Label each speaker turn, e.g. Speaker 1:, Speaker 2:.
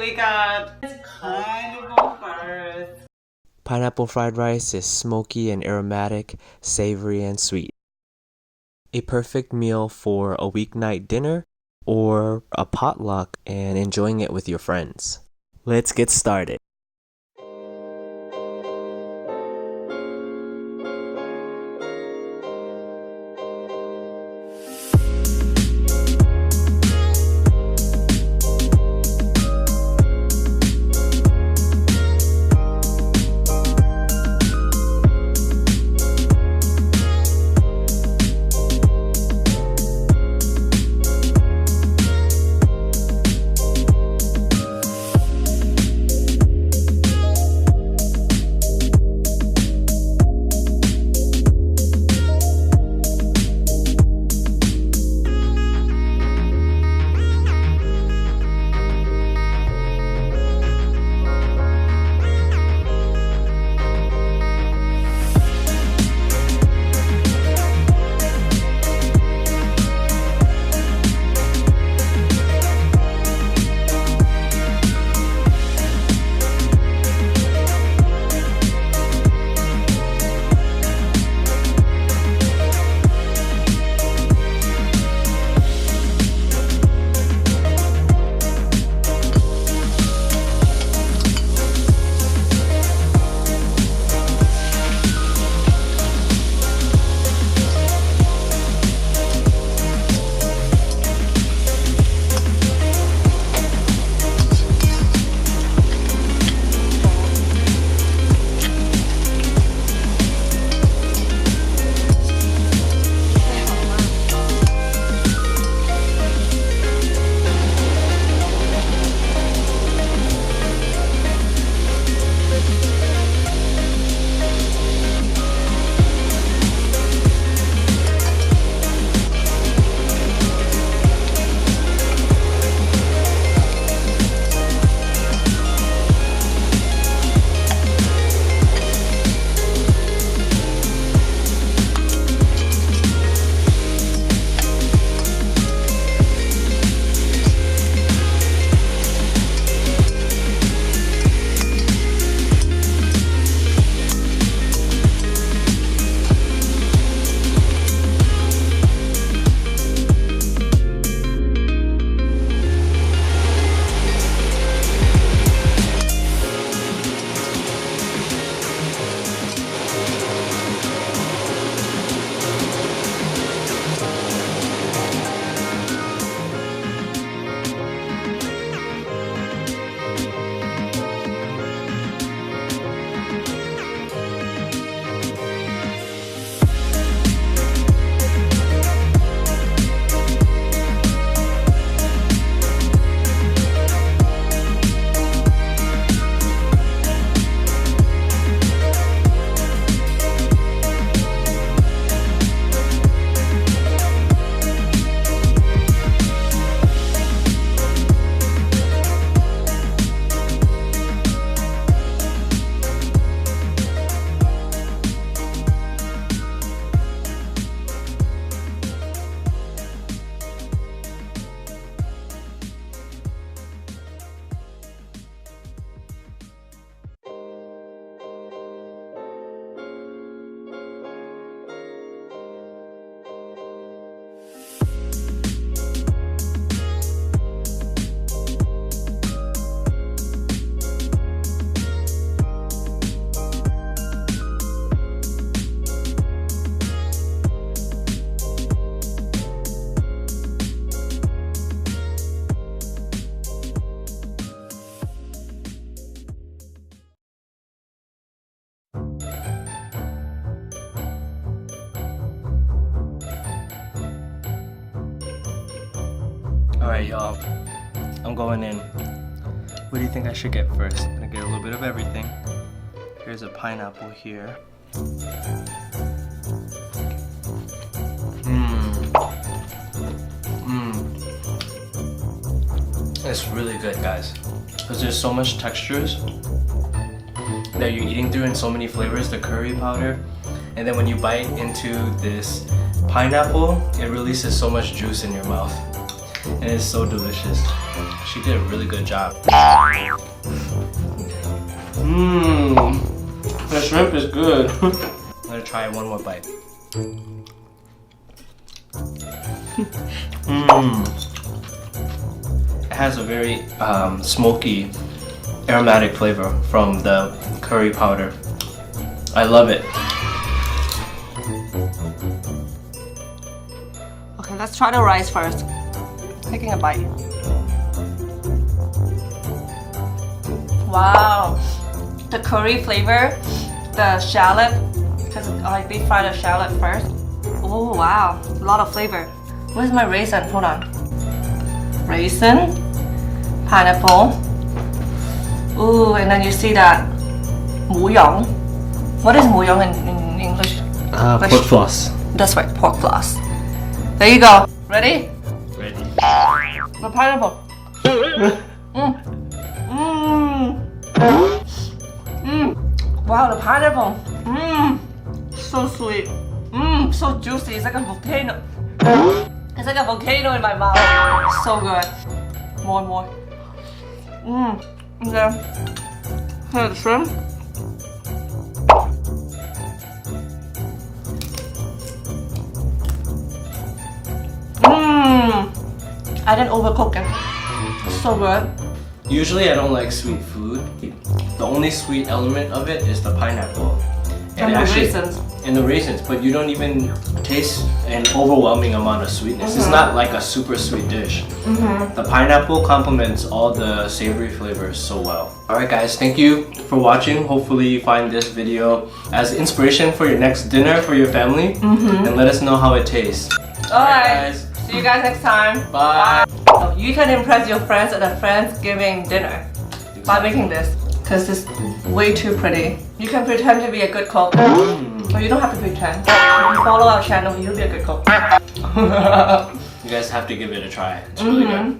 Speaker 1: we got pineapple first.
Speaker 2: Pineapple fried rice is smoky and aromatic, savory and sweet. A perfect meal for a weeknight dinner or a potluck and enjoying it with your friends. Let's get started. Alright y'all, I'm going in. What do you think I should get first? I'm gonna get a little bit of everything. Here's a pineapple here. It's really good, guys. Because there's so much textures that you're eating through and so many flavors, the curry powder. And then when you bite into this pineapple, it releases so much juice in your mouth. And it's so delicious. She did a really good job. The shrimp is good. I'm gonna try one more bite. It has a very smoky, aromatic flavor from the curry powder. I love it.
Speaker 3: Okay, let's try the rice first. Taking a bite. Wow, the curry flavor, the shallot, because I deep fried the shallot first. Oh wow, a lot of flavor. Where's my raisin? Hold on. Raisin, pineapple. Ooh, and then you see that หมูหยอง. What is หมูหยอง in English?
Speaker 2: Pork floss.
Speaker 3: That's right, pork floss. There you go. Ready?
Speaker 2: Ready.
Speaker 3: The pineapple. Wow, the pineapple. So sweet. So juicy. It's like a volcano. It's like a volcano in my mouth. So good. More. And then here's the shrimp. I didn't overcook it. It's so good.
Speaker 2: Usually I don't like sweet food. The only sweet element of it is the pineapple.
Speaker 3: And the raisins.
Speaker 2: And the raisins, but you don't even taste an overwhelming amount of sweetness. It's not like a super sweet dish. The pineapple complements all the savory flavors so well. Alright guys, thank you for watching. Hopefully you find this video as inspiration for your next dinner for your family. And let us know how it tastes.
Speaker 3: Alright,
Speaker 2: guys.
Speaker 3: see you guys next time.
Speaker 2: Bye.
Speaker 3: So you can impress your friends at a Friendsgiving dinner by making this, because it's way too pretty. You can pretend to be a good cook. Or you don't have to pretend. If you follow our channel, you'll be a good cook.
Speaker 2: You guys have to give it a try. It's really good.